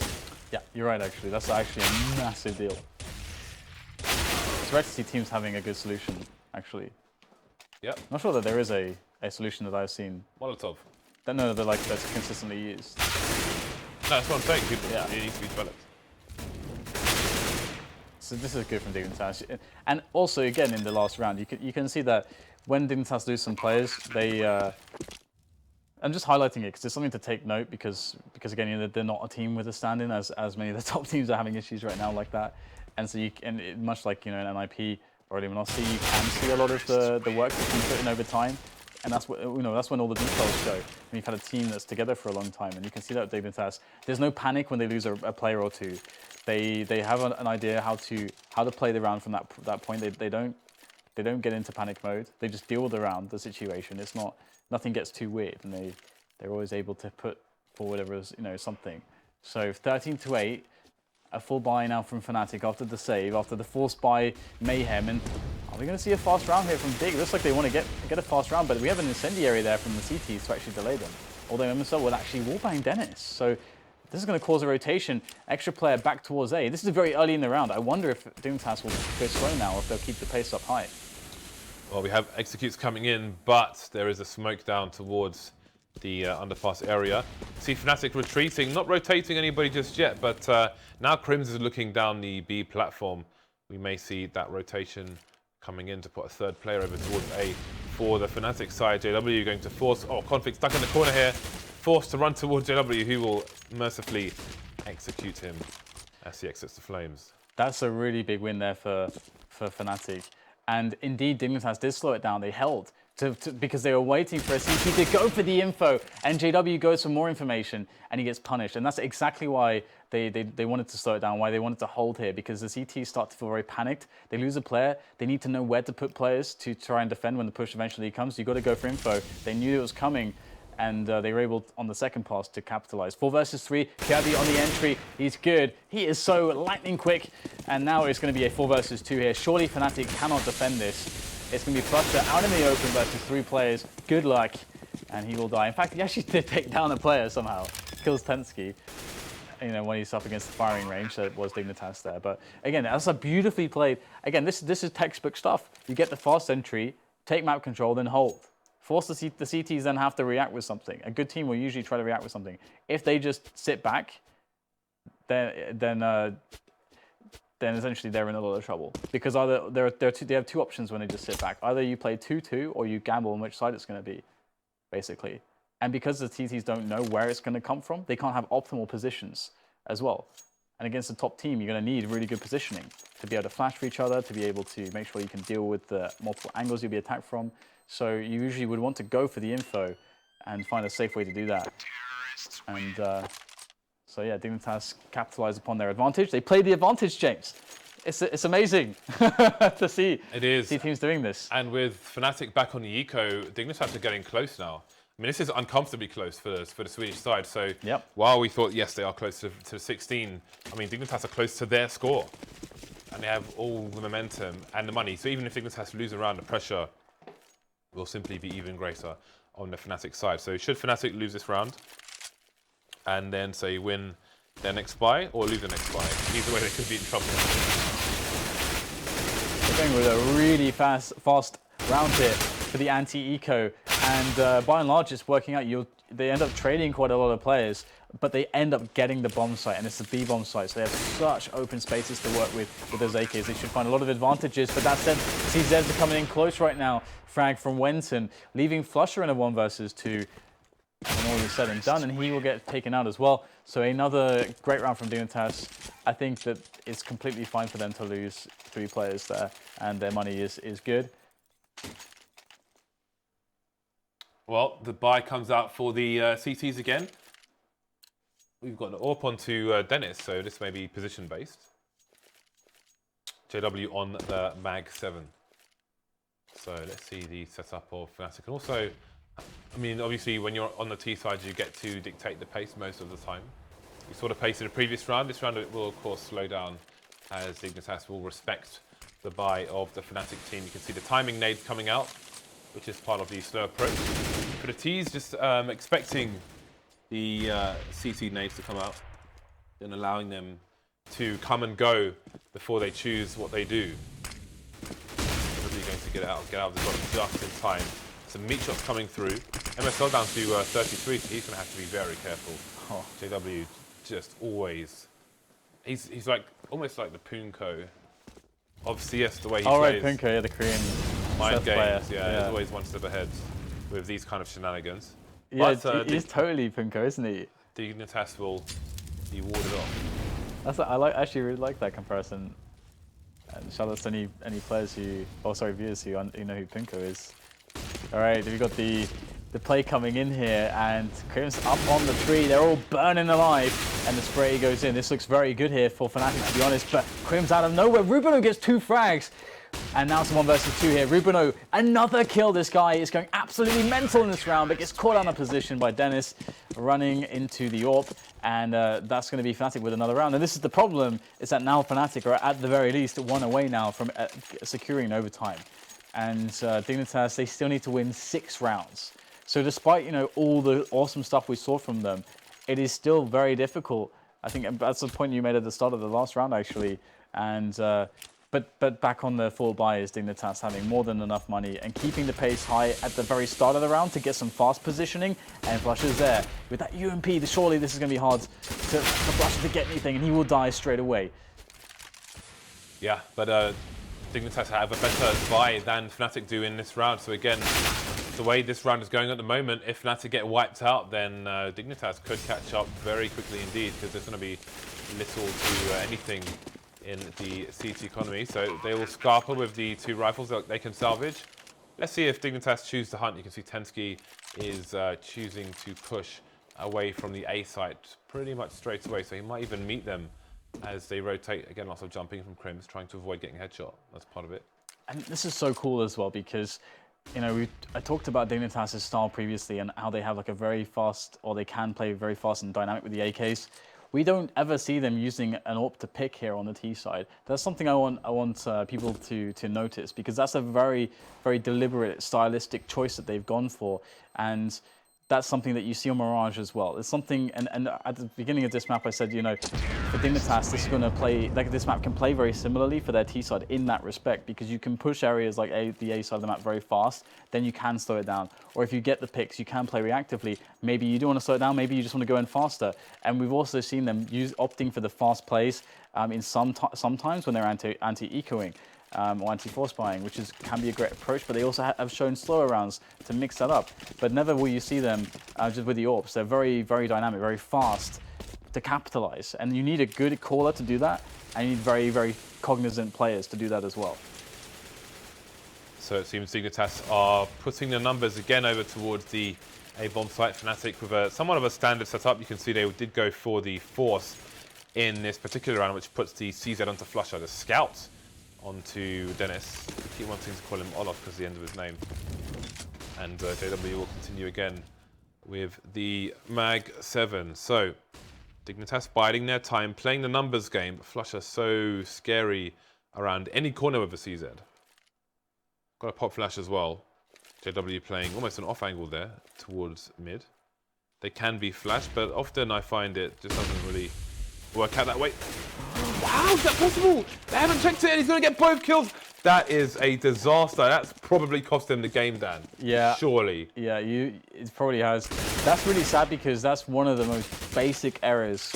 Yeah, you're right. Actually, that's actually a massive deal. It's rare to see teams having a good solution. Actually, yep. Not sure that there is a solution that I've seen. Molotov. No, that's consistently used. No, that's what I'm saying. It needs to be developed. So this is good from Dignitas, and also again in the last round, you can see that when Dignitas lose some players, they. I'm just highlighting it because it's something to take note, because again, they're not a team with a stand-in, as many of the top teams are having issues right now like that, and so much like an NIP or Luminosity, you can see a lot of the work that's been put in over time, and that's when all the details show. When you've had a team that's together for a long time, and you can see that with Dignitas, there's no panic when they lose a player or two. They have an idea how to play the round from that point. They don't get into panic mode. They just deal with the situation. It's nothing gets too weird, and they're always able to put forward something. So 13-8, a full buy now from Fnatic after the save, after the forced buy mayhem, and are we going to see a fast round here from Dig? It looks like they want to get a fast round, but we have an incendiary there from the CTs to actually delay them. Although MSL will actually wallbang Dennis, so this is going to cause a rotation. Extra player back towards A. This is very early in the round. I wonder if Dignitas will go slow now, or if they'll keep the pace up high. Well, we have executes coming in, but there is a smoke down towards the underpass area. See Fnatic retreating, not rotating anybody just yet, but now KRIMZ is looking down the B platform. We may see that rotation coming in to put a third player over towards A for the Fnatic side. JW going to force, Conflict stuck in the corner here, forced to run towards JW, who will mercifully execute him as he exits the flames. That's a really big win there for Fnatic. And indeed, Dignitas did slow it down. They held because they were waiting for a CT to go for the info, and JW goes for more information, and he gets punished. And that's exactly why they wanted to slow it down, why they wanted to hold here, because the CTs start to feel very panicked. They lose a player. They need to know where to put players to try and defend when the push eventually comes. You've got to go for info. They knew it was coming, and they were able, on the second pass, to capitalize. 4 versus 3, Kjærbye on the entry. He's good. He is so lightning quick. And now it's going to be a 4 versus 2 here. Surely Fnatic cannot defend this. It's going to be flusha out in the open versus 3 players. Good luck. And he will die. In fact, he actually did take down a player somehow. Kills tenzki. When he's up against the firing range, so it was Dignitas there. But again, that's a beautifully played. Again, this is textbook stuff. You get the fast entry, take map control, then hold. Force the CTs then have to react with something. A good team will usually try to react with something. If they just sit back, then essentially they're in a lot of trouble, because either they have 2 options when they just sit back. Either you play 2-2 or you gamble on which side it's going to be, basically. And because the CTs don't know where it's going to come from, they can't have optimal positions as well. And against the top team, you're going to need really good positioning to be able to flash for each other, to be able to make sure you can deal with the multiple angles you'll be attacked from. So you usually would want to go for the info and find a safe way to do that. And so yeah, Dignitas capitalized upon their advantage. They played the advantage, James. It's amazing to see. It is. See teams doing this. And with Fnatic back on the eco, Dignitas are getting close now. I mean, this is uncomfortably close for the Swedish side. So Yep. while we thought, yes, they are close to 16, I mean, Dignitas are close to their score. And they have all the momentum and the money. So even if Dignitas lose a round, the pressure will simply be even greater on the Fnatic side. So should Fnatic lose this round and then, say, win their next buy or lose the next buy, either way they could be in trouble. We're going with a really fast round here for the anti-eco. And by and large, it's working out. They end up trading quite a lot of players, but they end up getting the bomb site, and it's the B bomb site. So they have such open spaces to work with those AKs. They should find a lot of advantages. But that said, CZs are coming in close right now. Frag from wenton, leaving flusha in a 1 versus 2. And all is said and done, and he will get taken out as well. So another great round from Dignitas. I think that it's completely fine for them to lose 3 players there, and their money is good. Well, the buy comes out for the CTs again. We've got the AWP onto Dennis, so this may be position-based. JW on the Mag 7. So let's see the setup of Fnatic. And also, I mean, obviously, when you're on the T side, you get to dictate the pace most of the time. We saw the pace in the previous round. This round it will, of course, slow down as Dignitas will respect the buy of the Fnatic team. You can see the timing nades coming out, which is part of the slow approach. For the T's, just expecting the CT nades to come out and allowing them to come and go before they choose what they do. Really going to get out of the block just in time. Some meat shots coming through. MSL down to 33, so he's going to have to be very careful. Oh. JW just always... He's like almost like the Punko of CS, the way he plays. Oh, right, Punko, yeah, the Korean mind games, yeah. He's always one step ahead with these kind of shenanigans. Yeah, but, he's totally Punko, isn't he? Dignitas will be warded off. I actually really like that comparison. And shout out to any players who, viewers who know who Punko is. All right, we've got the play coming in here, and KRIMZ up on the tree. They're all burning alive, and the spray goes in. This looks very good here for Fnatic, to be honest, but KRIMZ out of nowhere. RUBINO gets 2 frags, and now it's 1 versus 2 here. RUBINO, another kill. This guy is going absolutely mental in this round, but gets caught out of position by Dennis, running into the AWP, and that's going to be Fnatic with another round. And this is the problem, is that now Fnatic are at the very least 1 away now from securing overtime. And Dignitas, they still need to win 6 rounds. So despite, all the awesome stuff we saw from them, it is still very difficult. I think that's the point you made at the start of the last round, actually. And but back on the full buy is Dignitas having more than enough money and keeping the pace high at the very start of the round to get some fast positioning. And flusha's there. With that UMP, surely this is going to be hard for flusha to get anything, and he will die straight away. Yeah, but Dignitas have a better buy than Fnatic do in this round. So again, the way this round is going at the moment, if Fnatic get wiped out, then Dignitas could catch up very quickly indeed, because there's going to be little to anything in the CT economy. So they will scarper with the 2 rifles that they can salvage. Let's see if Dignitas choose to hunt. You can see tenzki is choosing to push away from the A site pretty much straight away. So he might even meet them as they rotate. Again, lots of jumping from KRIMZ, trying to avoid getting headshot. That's part of it. And this is so cool as well, because I talked about Dignitas' style previously and how they have like a very fast, or they can play very fast and dynamic with the AKs. We don't ever see them using an AWP to pick here on the T side. That's something I want people to notice, because that's a very, very deliberate stylistic choice that they've gone for. And that's something that you see on Mirage as well. It's something, and at the beginning of this map, I said, for Dignitas, this is going to play, like this map can play very similarly for their T side in that respect, because you can push areas like the A side of the map very fast, then you can slow it down. Or if you get the picks, you can play reactively. Maybe you do want to slow it down, maybe you just want to go in faster. And we've also seen them opting for the fast plays in sometimes when they're anti-ecoing. Or anti-force buying, which can be a great approach, but they also have shown slower rounds to mix that up. But never will you see them just with the AWPs. They're very, very dynamic, very fast to capitalize. And you need a good caller to do that, and you need very, very cognizant players to do that as well. So it seems Dignitas are putting the numbers again over towards the A-bomb site. Fnatic with somewhat of a standard setup. You can see they did go for the force in this particular round, which puts the CZ onto flusha. The scout onto Dennis. I keep wanting to call him Olaf because of the end of his name. And JW will continue again with the Mag 7. So, Dignitas biding their time, playing the numbers game. flusha so scary around any corner with a CZ. Got a pop flash as well. JW playing almost an off angle there towards mid. They can be flashed, but often I find it just doesn't really work out that way. Wow, is that possible? They haven't checked it and he's going to get both kills. That is a disaster. That's probably cost him the game, Dan. Yeah. Surely. Yeah, it probably has. That's really sad because that's one of the most basic errors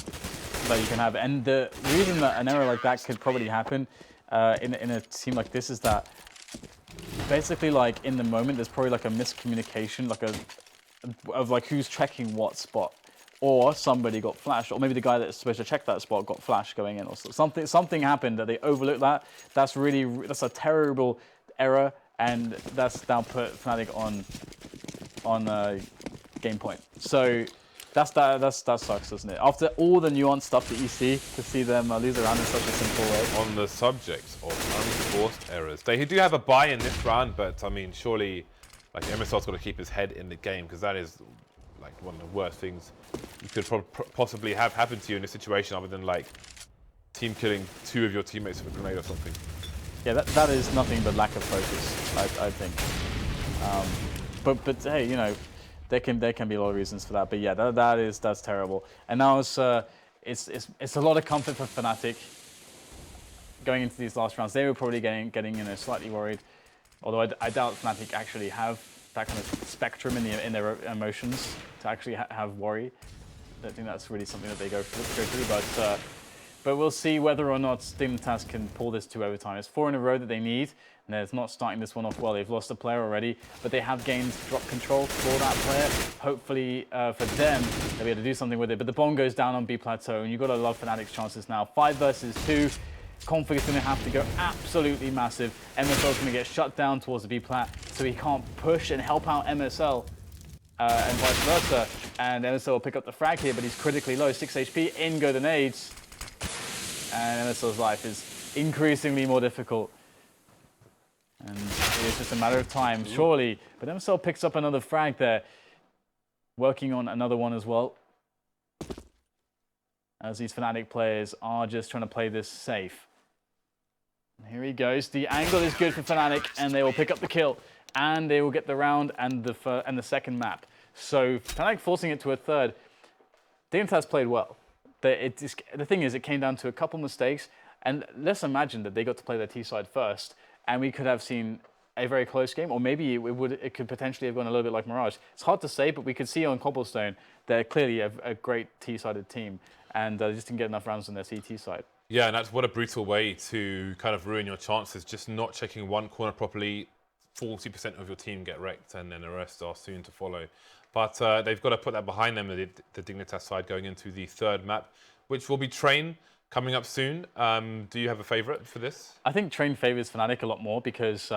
that you can have. And the reason that an error like that could probably happen in a team like this is that basically, like, in the moment, there's probably like a miscommunication, of like who's checking what spot, or somebody got flashed, or maybe the guy that's supposed to check that spot got flashed going in, or something happened that they overlooked that. That's a terrible error, and that's now put Fnatic on game point. So that sucks, doesn't it? After all the nuanced stuff that you see, to see them lose a round in such a simple way. On the subject of unforced errors, they do have a bye in this round, but I mean, surely, like, MSL's got to keep his head in the game, because that is like one of the worst things you could possibly have happen to you in this situation, other than like team killing 2 of your teammates with a grenade or something. Yeah, that is nothing but lack of focus, I think. But hey, you know, there can be a lot of reasons for that. But yeah, that's terrible. And now it's a lot of comfort for Fnatic going into these last rounds. They were probably getting slightly worried, although I doubt Fnatic actually have that kind of spectrum in their emotions to actually have worry. I don't think that's really something that they go through. But we'll see whether or not Dignitas can pull this to overtime. It's 4 in a row that they need, and they're not starting this one off well. They've lost a player already, but they have gained drop control for that player. Hopefully for them, they'll be able to do something with it. But the bomb goes down on B plateau, and you've got to love Fnatic's chances now. 5 versus 2. Config is going to have to go absolutely massive. MSL's going to get shut down towards the B plat, so he can't push and help out MSL. And vice versa. And MSL will pick up the frag here, but he's critically low. 6 HP, in go the nades. And MSL's life is increasingly more difficult. And it is just a matter of time, surely. But MSL picks up another frag there. Working on another one as well. As these Fnatic players are just trying to play this safe. And here he goes. The angle is good for Fnatic, and they will pick up the kill. And they will get the round and the second map. So Fnatic forcing it to a third. Dignitas played well. The thing is, it came down to a couple mistakes, and let's imagine that they got to play their T side first, and we could have seen a very close game, or maybe it could potentially have gone a little bit like Mirage. It's hard to say, but we could see on Cobblestone they're clearly a great T-sided team, and they just didn't get enough rounds on their CT side. Yeah, and that's what a brutal way to kind of ruin your chances. Just not checking one corner properly, 40% of your team get wrecked, and then the rest are soon to follow. But they've got to put that behind them, the Dignitas side, going into the third map, which will be Train, coming up soon. Do you have a favourite for this? I think Train favours Fnatic a lot more because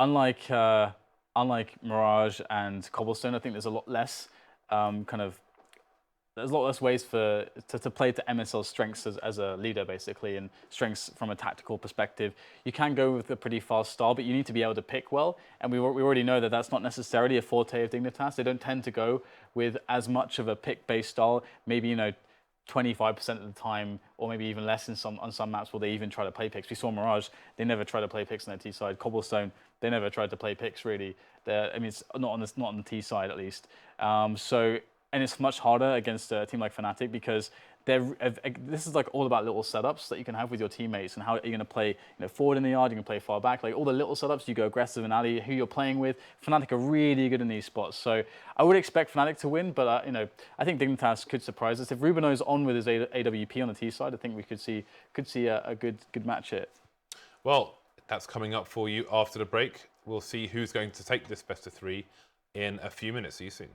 unlike Mirage and Cobblestone, I think there's a lot less there's a lot less ways to play to MSL's strengths as a leader, basically, and strengths from a tactical perspective. You can go with a pretty fast style, but you need to be able to pick well. And we already know that that's not necessarily a forte of Dignitas. They don't tend to go with as much of a pick-based style. Maybe, 25% of the time, or maybe even less on some maps where they even try to play picks. We saw Mirage, they never try to play picks on their T side. Cobblestone, they never tried to play picks, really. It's not on the T side, at least. And it's much harder against a team like Fnatic because this is like all about little setups that you can have with your teammates and how you're going to play forward in the yard, you can play far back, like all the little setups, you go aggressive in alley, who you're playing with. Fnatic are really good in these spots. So I would expect Fnatic to win, but I think Dignitas could surprise us. If RUBINO's on with his AWP on the T side, I think we could see a good match here. Well, that's coming up for you after the break. We'll see who's going to take this best of 3 in a few minutes. See you soon.